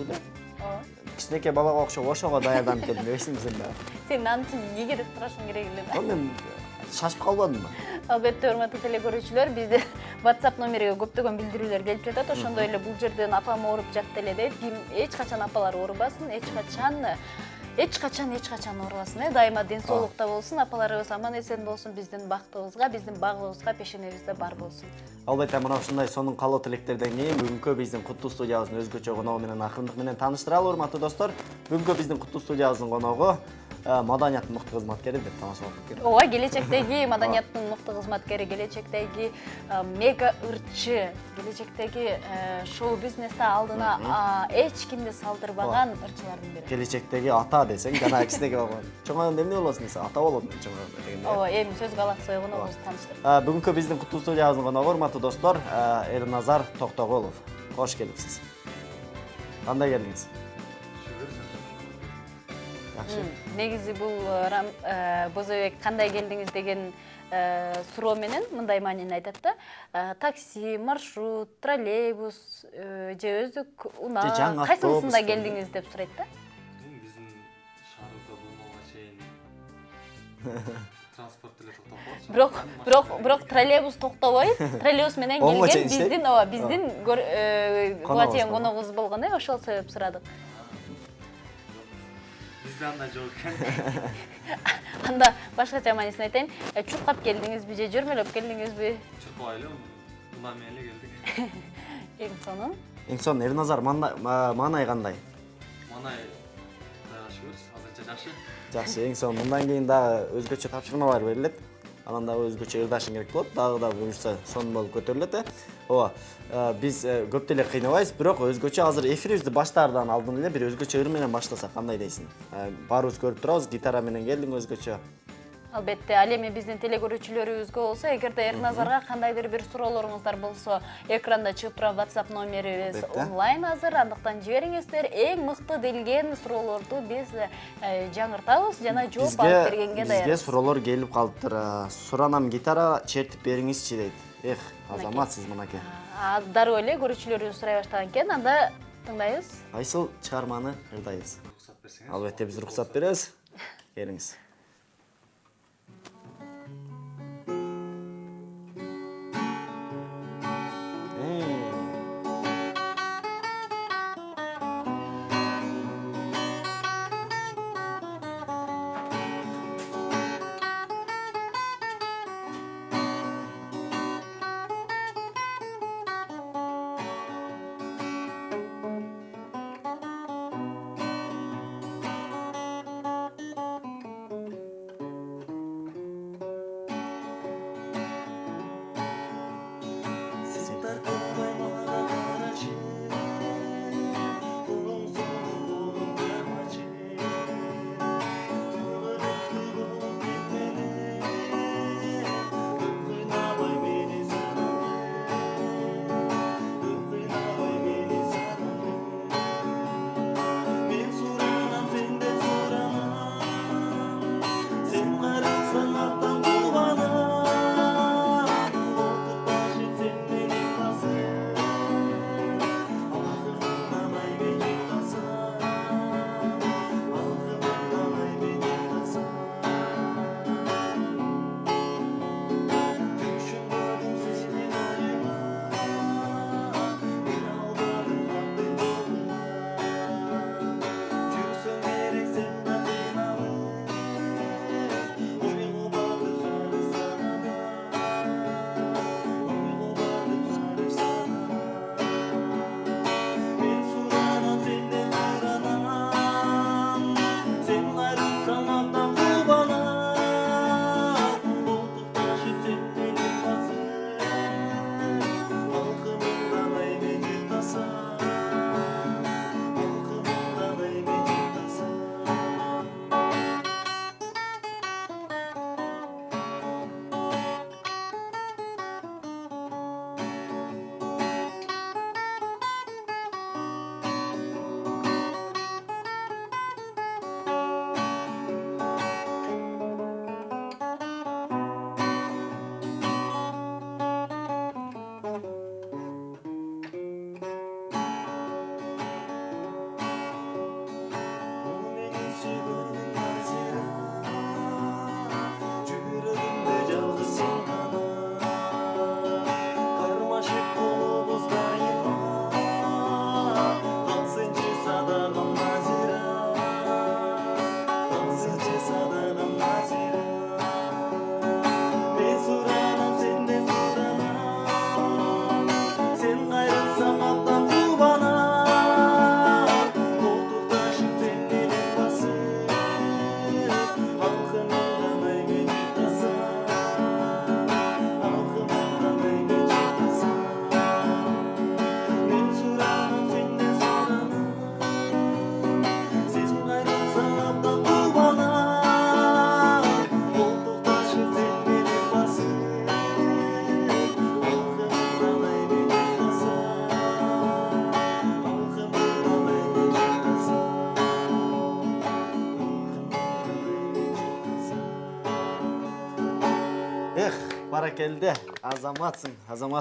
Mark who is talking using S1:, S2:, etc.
S1: эле.
S2: Ооба.
S1: Кичинекей балага окшоп ошого даярданып келдим дебейсиңби сен да?
S2: Сен аны үчүн эмнеге деп сурашың керек эле да.
S1: Мен шашып калбадымбы?
S2: Албетте, урматтуу теле көрүүчүлөр, бизде WhatsApp номериге көптөгөн билдирүүлөр келип жатат. Ошондой эле бул жерден апам ооруп жатты эле дейт. Эч качан апалар оорубасын, эч качан оорубасын. Дайыма ден соолукта болсун, апаларыбыз аман эсен болсун, биздин бактыбызга, биздин багыбызга, пешенебизде бар болсун.
S1: Албетте, мына ушундай сонун каалоо тилектерден кийин бүгүнкү биздин куттуу студиябыздын өзгөчө коногу менен акырындык менен тааныштыралы, урматтуу достор. Бүгүнкү биздин куттуу студиябыздын коногу маданияттын мыкты кызматкери деп таанышталат экен.
S2: Ооба, келечектеги маданияттын мыкты кызматкери, келечектеги мега ырчы, келечектеги шоу-бизнесте алдына эч кимди салдырбаган ырчылардын бири.
S1: Келечектеги ата десең, жана кичинекей болгон. Чоңойгондо эмне болосуң десе, ата болот мен чоңойгондо дегенде.
S2: Ооба, эми сөз галаксыз коногубузду тааныштырып.
S1: Бүгүнкү биздин куттуу студиябыздын коногу, урматтуу достор, Эрназар Токтогулов. Кош келипсиз. Кандай келдиңиз?
S2: Негизи бул Бозойбек кандай келдиңиз деген суроо менен мындай маанини айтат да. Такси, маршрут, троллейбус же өздүк унаа кайсысында келдиңиз деп сурайт да.
S3: Биздин шаарыбызда болмогонго чейин транспорт эле токтоп калат.
S2: Бирок троллейбус токтобойт. Троллейбус менен келген биздин Булатиен коногубуз болгон, ошол себеп сурадык.
S3: Бизде андай жок экен.
S2: Анда башкача маанисин айтайын. Чуркап келдиңизби же жөрмөлөп келдиңизби?
S3: Чуркабай эле, унаа менен эле келдик.
S2: Эң сонун.
S1: Эң сонун Эрназар маанай кандай?
S3: Манай Кудайга шүгүр, азырынча жакшы.
S1: Жакшы, эң сонун. Мындан кийин дагы өзгөчө тапшырмалар берилет. Анан дагы өзгөчө ырдашың керек болот. Дагы да буюрса сонун болуп көтөрүлөт. Ооба. Биз көп деле кыйнабайбыз, бирок өзгөчө азыр эфирибизди баштаардан алдын эле бир өзгөчө ыр менен баштасак кандай дейсиң? Баарыбыз көрүп турабыз, гитара менен келдиң өзгөчө.
S2: Албетте, ал эми биздин теле көрүүчүлөрүбүзгө болсо, эгерде Эрназарга кандайдыр бир суроолоруңуздар болсо, экранда чыгып турган WhatsApp номерибиз онлайн азыр, андыктан жибериңиздер. Эң мыкты делген суроолорду биз жаңыртабыз жана жооп алып бергенге даярбыз.
S1: Бизге суроолор келип калыптыр. Суранам гитара чертип бериңизчи дейт. Азамат, сиз мынакей.
S2: Дароо эле көрүүчүлөрүбүз сурай баштаган экен, анда тыңдайбыз.
S1: Кайсыл чыгарманы ырдайбыз?
S3: Рухсат берсеңиз.
S1: Албетте, биз уруксат беребиз. Келиңиз. Эх, баракелде, азаматсың, азамат.